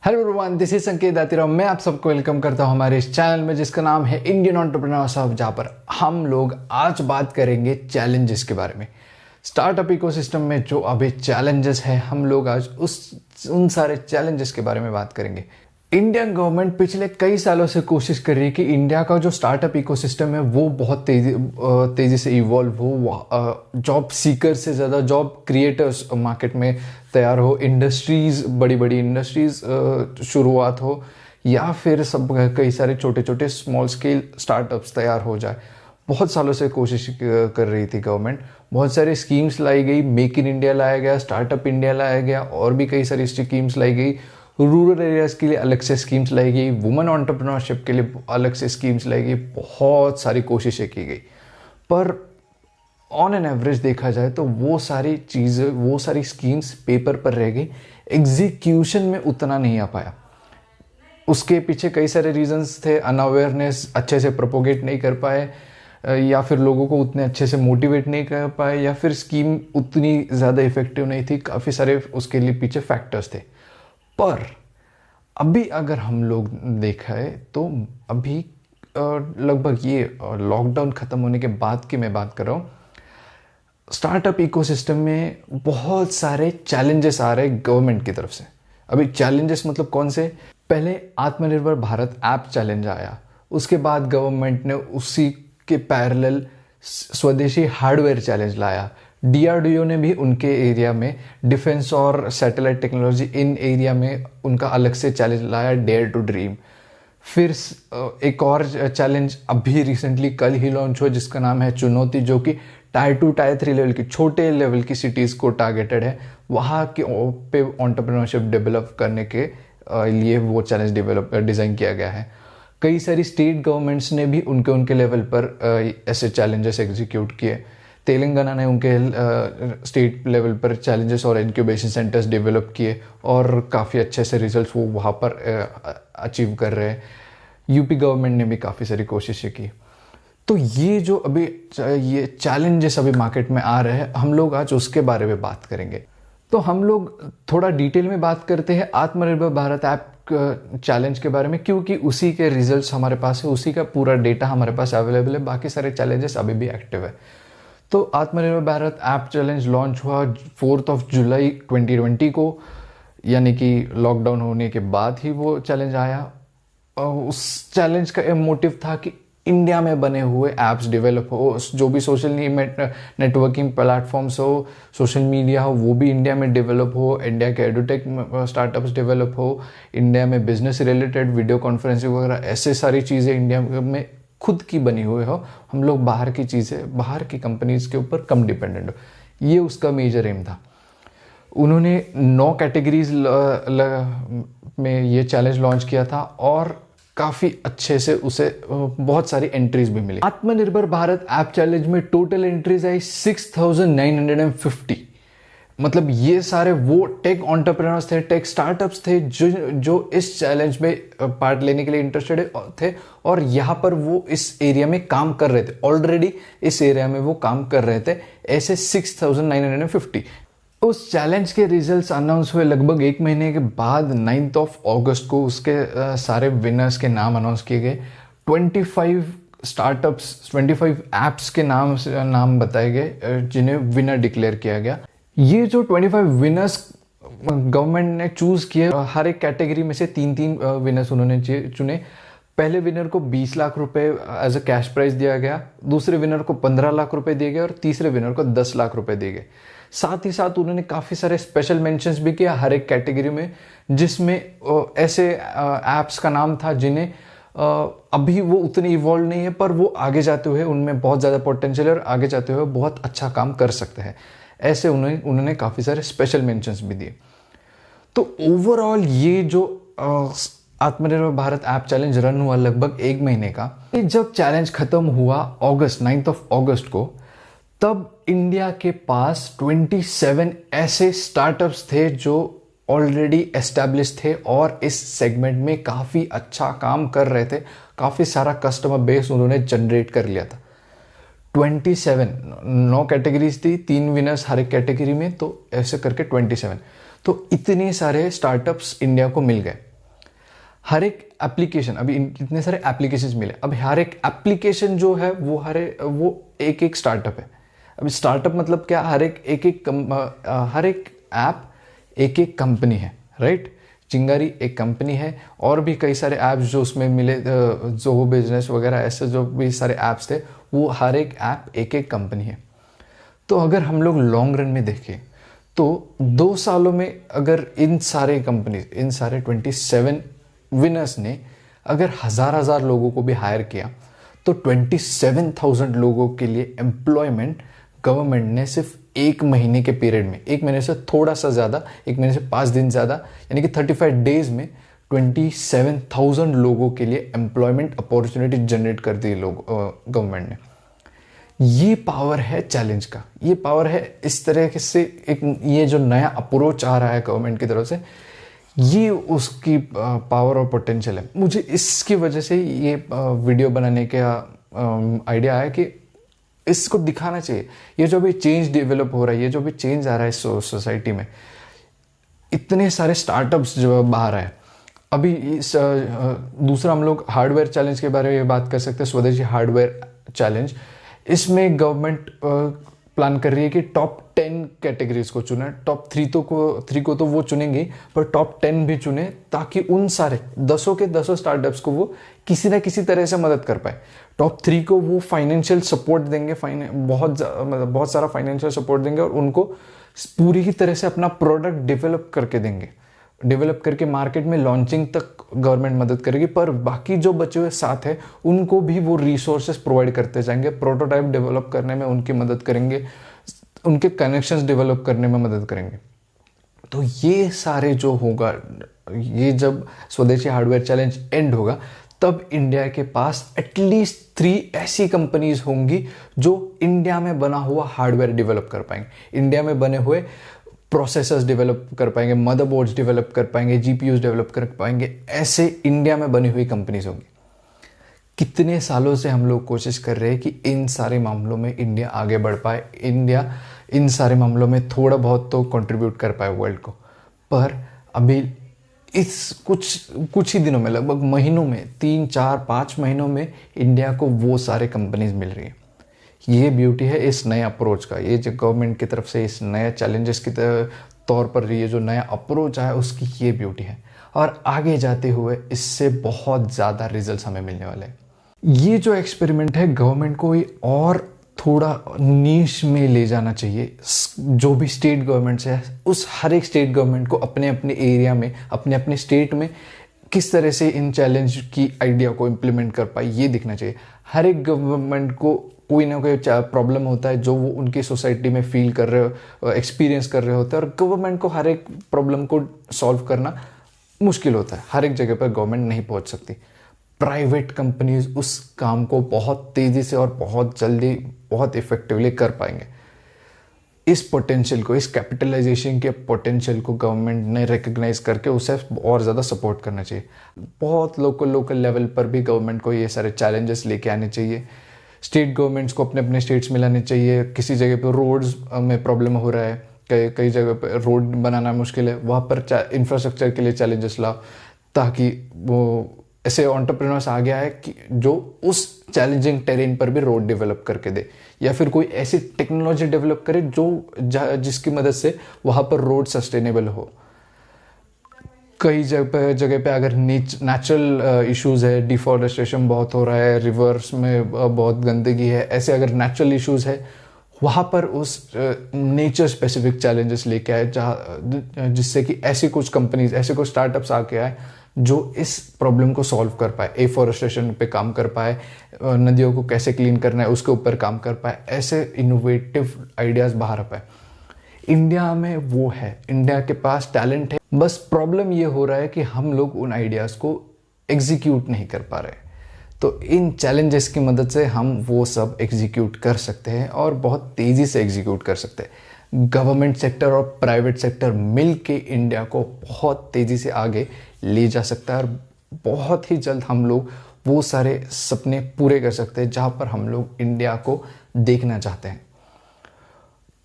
Hello everyone, this is संकेत दातिरा। मैं आप सबको वेलकम करता हूं हमारे इस चैनल में जिसका नाम है इंडियन एंटरप्रेन्योर्स हब, जहां पर हम लोग आज बात करेंगे चैलेंजेस के बारे में। स्टार्टअप इकोसिस्टम में जो अभी चैलेंजेस है, हम लोग आज उन सारे चैलेंजेस के बारे में बात करेंगे। इंडियन गवर्नमेंट पिछले कई सालों से कोशिश कर रही है कि इंडिया का जो स्टार्टअप इकोसिस्टम है वो बहुत तेज़ी से इवॉल्व हो, जॉब सीकर से ज़्यादा जॉब क्रिएटर्स मार्केट में तैयार हो, इंडस्ट्रीज़, बड़ी बड़ी इंडस्ट्रीज़ शुरुआत हो, या फिर सब कई सारे छोटे छोटे स्मॉल स्केल स्टार्टअप्स तैयार हो जाए। बहुत सालों से कोशिश कर रही थी गवर्नमेंट। बहुत सारी स्कीम्स लाई गई, मेक इन इंडिया लाया गया, स्टार्टअप इंडिया लाया गया, और भी कई सारी स्कीम्स लाई गई। रूरल एरियाज़ के लिए अलग से स्कीम्स लाई गई, वुमेन एंटरप्रेन्योरशिप के लिए अलग से स्कीम्स लाई गई। बहुत सारी कोशिशें की गई, पर ऑन एन एवरेज देखा जाए तो वो सारी चीज़ें, वो सारी स्कीम्स पेपर पर रह गई, एग्जीक्यूशन में उतना नहीं आ पाया। उसके पीछे कई सारे रीजंस थे। अनअवेयरनेस, अच्छे से प्रोपोगेट नहीं कर पाए, या फिर लोगों को उतने अच्छे से मोटिवेट नहीं कर पाए, या फिर स्कीम उतनी ज़्यादा इफेक्टिव नहीं थी। काफ़ी सारे उसके लिए पीछे फैक्टर्स थे। पर अभी अगर हम लोग देखा है तो अभी लगभग ये लॉकडाउन ख़त्म होने के बाद की मैं बात कर रहा हूँ, स्टार्टअप इकोसिस्टम में बहुत सारे चैलेंजेस आ रहे हैं गवर्नमेंट की तरफ से। अभी चैलेंजेस मतलब कौन से? पहले आत्मनिर्भर भारत ऐप चैलेंज आया, उसके बाद गवर्नमेंट ने उसी के पैरेलल स्वदेशी हार्डवेयर चैलेंज लाया। डीआरडीओ ने भी उनके एरिया में डिफेंस और सैटेलाइट टेक्नोलॉजी, इन एरिया में उनका अलग से चैलेंज लाया, डेयर टू ड्रीम। फिर एक और चैलेंज अभी रिसेंटली कल ही लॉन्च हुआ जिसका नाम है चुनौती, जो कि टायर 2 टायर 3 लेवल की, छोटे लेवल की सिटीज़ को टारगेटेड है। वहाँ के पे एंटरप्रेन्योरशिप डेवलप करने के लिए वो चैलेंज डिज़ाइन किया गया है। कई सारी स्टेट गवर्नमेंट्स ने भी उनके लेवल पर ऐसे चैलेंजेस एग्जीक्यूट किए। तेलंगाना ने उनके स्टेट लेवल पर चैलेंजेस और इंक्यूबेशन सेंटर्स डेवलप किए, और काफ़ी अच्छे से रिजल्ट्स वो वहाँ पर अचीव कर रहे हैं। यूपी गवर्नमेंट ने भी काफ़ी सारी कोशिशें की। तो ये जो अभी ये चैलेंजेस अभी मार्केट में आ रहे हैं, हम लोग आज उसके बारे में बात करेंगे। तो हम लोग थोड़ा डिटेल में बात करते हैं आत्मनिर्भर भारत ऐप चैलेंज के बारे में, क्योंकि उसी के रिजल्ट्स हमारे पास है, उसी का पूरा डेटा हमारे पास अवेलेबल है। बाकी सारे चैलेंजेस अभी भी एक्टिव है। तो आत्मनिर्भर भारत ऐप चैलेंज लॉन्च हुआ 4 जुलाई 2020 को, यानी कि लॉकडाउन होने के बाद ही वो चैलेंज आया। उस चैलेंज का मोटिव था कि इंडिया में बने हुए ऐप्स डेवलप हो, जो भी सोशल नेटवर्किंग प्लेटफॉर्म्स हो, सोशल मीडिया हो, वो भी इंडिया में डेवलप हो, इंडिया के एडुटेक स्टार्टअप्स डेवलप हो, इंडिया में बिजनेस रिलेटेड वीडियो कॉन्फ्रेंसिंग वगैरह ऐसे सारी चीज़ें इंडिया में खुद की बनी हुई हो। हम लोग बाहर की चीज़ें, बाहर की कंपनीज के ऊपर कम डिपेंडेंट हो। ये उसका मेजर एम था। उन्होंने 9 कैटेगरीज में ये चैलेंज लॉन्च किया था, और काफ़ी अच्छे से उसे बहुत सारी एंट्रीज भी मिली। आत्मनिर्भर भारत ऐप चैलेंज में टोटल एंट्रीज आई 6950। मतलब ये सारे वो टेक एंटरप्रेन्योर्स थे, टेक स्टार्टअप्स थे जो इस चैलेंज में पार्ट लेने के लिए इंटरेस्टेड थे, और यहाँ पर वो इस एरिया में काम कर रहे थे। ऑलरेडी इस एरिया में वो काम कर रहे थे। ऐसे 6950। उस चैलेंज के रिजल्ट्स अनाउंस हुए लगभग 1 महीने के बाद 9 अगस्त को। उसके सारे विनर्स के नाम अनाउंस किए गए। 25 स्टार्टअप्स, 25 ऐप्स के नाम बताए गए जिन्हें विनर डिक्लेयर किया गया। ये जो 25 विनर्स गवर्नमेंट ने चूज किए, हर एक कैटेगरी में से 3 विनर्स उन्होंने चुने। पहले विनर को 20 लाख रुपए एज अ कैश प्राइज दिया गया, दूसरे विनर को 15 लाख रुपए दिए गए, और तीसरे विनर को 10 लाख रुपए दिए गए। साथ ही साथ उन्होंने काफ़ी सारे स्पेशल मेंशंस भी किया हर एक कैटेगरी में, जिसमें ऐसे ऐप्स का नाम था जिन्हें अभी वो उतने इवॉल्व नहीं है, पर वो आगे जाते हुए उनमें बहुत ज़्यादा पोटेंशियल है, और आगे जाते हुए बहुत अच्छा काम कर सकते हैं। ऐसे उन्होंने काफ़ी सारे स्पेशल मेंशंस भी दिए। तो ओवरऑल ये जो आत्मनिर्भर भारत ऐप चैलेंज रन हुआ लगभग 1 महीने का, जब चैलेंज खत्म हुआ 9 अगस्त को, तब इंडिया के पास 27 ऐसे स्टार्टअप्स थे जो ऑलरेडी एस्टैब्लिश थे और इस सेगमेंट में काफ़ी अच्छा काम कर रहे थे। काफ़ी सारा कस्टमर बेस उन्होंने जनरेट कर लिया था। 27, 9 कैटेगरीज थी, 3 विनर्स हर एक कैटेगरी में, तो ऐसे करके 27। तो इतने सारे स्टार्टअप्स इंडिया को मिल गए। हर एक एप्लीकेशन, अभी इतने सारे एप्लीकेशंस मिले, अब हर एक एप्लीकेशन जो है वो एक एक स्टार्टअप है। अभी स्टार्टअप मतलब क्या, हर एक ऐप एक एक कंपनी है, राइट। चिंगारी एक कंपनी है, और भी कई सारे ऐप्स जो उसमें मिले, जोहो बिजनेस वगैरह, ऐसे जो भी सारे ऐप्स थे, वो हर एक ऐप एक एक कंपनी है। तो अगर हम लोग लॉन्ग रन में देखें तो 2 सालों में अगर इन सारे कंपनी, इन सारे 27 विनर्स ने अगर हजार लोगों को भी हायर किया, तो 27,000 लोगों के लिए एम्प्लॉयमेंट गवर्नमेंट ने सिर्फ 1 महीने के पीरियड में, 1 महीने से थोड़ा सा ज़्यादा, 1 महीने से 5 दिन ज़्यादा, यानी कि 35 डेज में 27,000 लोगों के लिए एम्प्लॉयमेंट अपॉर्चुनिटी जनरेट कर दी लोग गवर्नमेंट ने। ये पावर है चैलेंज का, ये पावर है इस तरह से एक, ये जो नया अप्रोच आ रहा है गवर्नमेंट की तरफ से, ये उसकी पावर और पोटेंशियल है। मुझे इसकी वजह से ये वीडियो बनाने का आइडिया आया कि इसको दिखाना चाहिए। ये जो भी चेंज डेवलप हो रहा है, ये जो भी चेंज आ रहा है सोसाइटी में, इतने सारे स्टार्टअप्स जो बाहर आए। अभी दूसरा हम लोग हार्डवेयर चैलेंज के बारे में बात कर सकते हैं, स्वदेशी हार्डवेयर चैलेंज। इसमें गवर्नमेंट प्लान कर रही है कि टॉप 10 कैटेगरीज को चुने, टॉप 3 को तो वो चुनेंगी, पर टॉप 10 भी चुने, ताकि उन सारे 10 के 10 स्टार्टअप्स को वो किसी ना किसी तरह से मदद कर पाए। टॉप 3 को वो फाइनेंशियल सपोर्ट देंगे, बहुत सारा फाइनेंशियल सपोर्ट देंगे, और उनको पूरी की तरह से अपना प्रोडक्ट डेवलप करके देंगे, डेवलप करके मार्केट में लॉन्चिंग तक गवर्नमेंट मदद करेगी। पर बाकी जो बचे हुए 7 है, उनको भी वो रिसोर्सेस प्रोवाइड करते जाएंगे, प्रोटोटाइप डेवलप करने में उनकी मदद करेंगे, उनके कनेक्शंस डेवलप करने में मदद करेंगे। तो ये सारे जो होगा, ये जब स्वदेशी हार्डवेयर चैलेंज एंड होगा, तब इंडिया के पास एटलीस्ट 3 ऐसी कंपनीज होंगी जो इंडिया में बना हुआ हार्डवेयर डेवलप कर पाएंगे, इंडिया में बने हुए प्रोसेसर्स डेवलप कर पाएंगे, मदरबोर्ड्स डेवलप कर पाएंगे, जीपीयूज डेवलप कर पाएंगे। ऐसे इंडिया में बनी हुई कंपनीज होंगी। कितने सालों से हम लोग कोशिश कर रहे हैं कि इन सारे मामलों में इंडिया आगे बढ़ पाए, इंडिया इन सारे मामलों में थोड़ा बहुत तो कंट्रीब्यूट कर पाए वर्ल्ड को। पर अभी इस कुछ ही दिनों में, लगभग महीनों में, 3, 4, 5 महीनों में इंडिया को वो सारे कंपनीज मिल रही है। ये ब्यूटी है इस नए अप्रोच का, ये जो गवर्नमेंट की तरफ से इस नए चैलेंजेस की तौर पर ये जो नया अप्रोच आया, उसकी ये ब्यूटी है। और आगे जाते हुए इससे बहुत ज़्यादा रिजल्ट्स हमें मिलने वाले हैं। ये जो एक्सपेरिमेंट है, गवर्नमेंट को ये और थोड़ा नीश में ले जाना चाहिए। जो भी स्टेट गवर्नमेंट्स है, उस हर एक स्टेट गवर्नमेंट को अपने अपने एरिया में, अपने अपने स्टेट में किस तरह से इन चैलेंज की आइडिया को इम्प्लीमेंट कर पाए, ये दिखना चाहिए। हर एक गवर्नमेंट को कोई ना कोई प्रॉब्लम होता है जो वो उनकी सोसाइटी में फील कर रहे हो, एक्सपीरियंस कर रहे होते हैं, और गवर्नमेंट को हर एक प्रॉब्लम को सॉल्व करना मुश्किल होता है। हर एक जगह पर गवर्नमेंट नहीं पहुंच सकती। प्राइवेट कंपनीज उस काम को बहुत तेज़ी से और बहुत जल्दी, बहुत इफेक्टिवली कर पाएंगे। इस पोटेंशियल को, इस कैपिटलाइजेशन के पोटेंशियल को गवर्नमेंट ने रिकग्नाइज करके उसे और ज़्यादा सपोर्ट करना चाहिए। बहुत लोकल लेवल पर भी गवर्नमेंट को ये सारे चैलेंजेस लेके आने चाहिए। स्टेट गवर्नमेंट्स को अपने अपने स्टेट्स में लाने चाहिए। किसी जगह पर रोड्स में प्रॉब्लम हो रहा है, कई जगह पर रोड बनाना मुश्किल है, वहाँ पर इंफ्रास्ट्रक्चर के लिए चैलेंजेस लाओ, ताकि वो ऐसे एंटरप्रेन्योर्स आ गया है कि जो उस चैलेंजिंग टेरेन पर भी रोड डेवलप करके दे, या फिर कोई ऐसी टेक्नोलॉजी डेवलप करे जिसकी मदद से वहाँ पर रोड सस्टेनेबल हो। कई जगह पे अगर नेचुरल इश्यूज है, डिफॉरेस्टेशन बहुत हो रहा है, रिवर्स में बहुत गंदगी है, ऐसे अगर नेचुरल इश्यूज है, वहाँ पर उस नेचर स्पेसिफिक चैलेंजेस लेके आए, जहाँ जिससे कि ऐसी कुछ कंपनीज, ऐसे कुछ स्टार्टअप्स आके आए जो इस प्रॉब्लम को सॉल्व कर पाए, एफॉरेस्टेशन पे काम कर पाए, नदियों को कैसे क्लीन करना है उसके ऊपर काम कर पाए। ऐसे इनोवेटिव आइडियाज़ बाहर आ पाए। इंडिया में वो है, इंडिया के पास टैलेंट है, बस प्रॉब्लम ये हो रहा है कि हम लोग उन आइडियाज़ को एग्जीक्यूट नहीं कर पा रहे। तो इन चैलेंजेस की मदद से हम वो सब एग्जीक्यूट कर सकते हैं, और बहुत तेज़ी से एग्जीक्यूट कर सकते हैं। गवर्नमेंट सेक्टर और प्राइवेट सेक्टर मिल के इंडिया को बहुत तेज़ी से आगे ले जा सकता है, और बहुत ही जल्द हम लोग वो सारे सपने पूरे कर सकते हैं जहाँ पर हम लोग इंडिया को देखना चाहते हैं।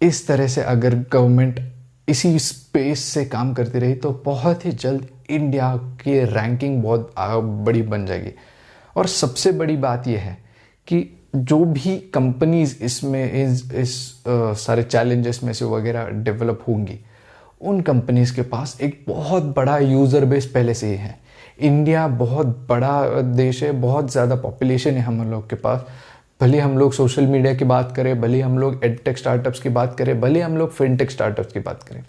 इस तरह से अगर गवर्नमेंट इसी स्पेस से काम करती रही तो बहुत ही जल्द इंडिया की रैंकिंग बहुत बड़ी बन जाएगी। और सबसे बड़ी बात यह है कि जो भी कंपनीज इसमें इस सारे चैलेंजेस में से वगैरह डेवलप होंगी, उन कंपनीज के पास एक बहुत बड़ा यूज़र बेस पहले से ही है। इंडिया बहुत बड़ा देश है, बहुत ज़्यादा पॉपुलेशन है हम लोग के पास। भले हम लोग सोशल मीडिया की बात करें, भले हम लोग एडटेक स्टार्टअप्स की बात करें, भले हम लोग फिनटेक स्टार्टअप्स की बात करें,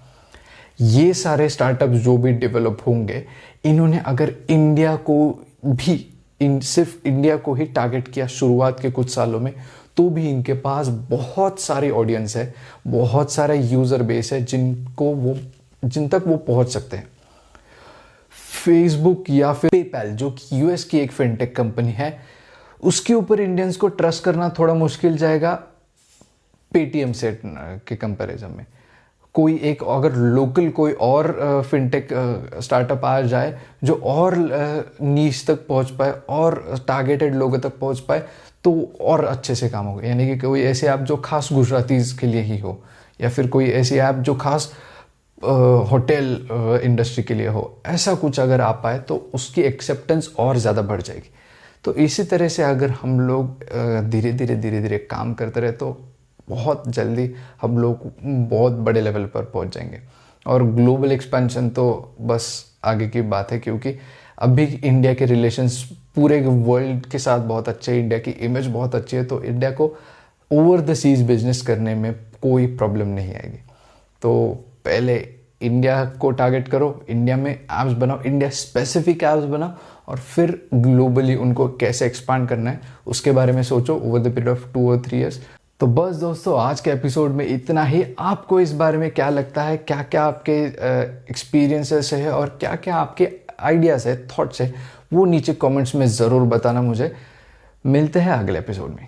ये सारे स्टार्टअप्स जो भी डेवलप होंगे, इन्होंने अगर इंडिया को भी सिर्फ इंडिया को ही टारगेट किया शुरुआत के कुछ सालों में, तो भी इनके पास बहुत सारी ऑडियंस है, बहुत सारा यूज़र बेस है जिन तक वो पहुंच सकते हैं। फेसबुक या फिर पेपैल जो कि यूएस की एक फिनटेक कंपनी है, उसके ऊपर इंडियंस को ट्रस्ट करना थोड़ा मुश्किल जाएगा पेटीएम से के कंपैरिजन में। कोई एक अगर लोकल कोई और फिनटेक स्टार्टअप आ जाए जो और नीश तक पहुंच पाए और टारगेटेड लोगों तक पहुंच पाए, तो और अच्छे से काम होगा। यानी कि कोई ऐसी ऐप जो खास गुजरातीज के लिए ही हो, या फिर कोई ऐसी ऐप जो खास होटल इंडस्ट्री के लिए हो, ऐसा कुछ अगर आ पाए तो उसकी एक्सेप्टेंस और ज़्यादा बढ़ जाएगी। तो इसी तरह से अगर हम लोग धीरे धीरे काम करते रहे तो बहुत जल्दी हम लोग बहुत बड़े लेवल पर पहुंच जाएंगे। और ग्लोबल एक्सपेंशन तो बस आगे की बात है, क्योंकि अभी इंडिया के रिलेशंस पूरे वर्ल्ड के साथ बहुत अच्छे हैं, इंडिया की इमेज बहुत अच्छी है, तो इंडिया को ओवर द सीज बिजनेस करने में कोई प्रॉब्लम नहीं आएगी। तो पहले इंडिया को टारगेट करो, इंडिया में ऐप्स बनाओ, इंडिया स्पेसिफिक ऐप्स बनाओ, और फिर ग्लोबली उनको कैसे एक्सपांड करना है उसके बारे में सोचो ओवर द पीरियड ऑफ 2 और 3 ईयर्स। तो बस दोस्तों, आज के एपिसोड में इतना ही। आपको इस बारे में क्या लगता है, क्या क्या आपके एक्सपीरियंसेस है और क्या क्या आपके आइडियाज़ है, थॉट्स है, वो नीचे कमेंट्स में ज़रूर बताना मुझे। मिलते हैं अगले एपिसोड में।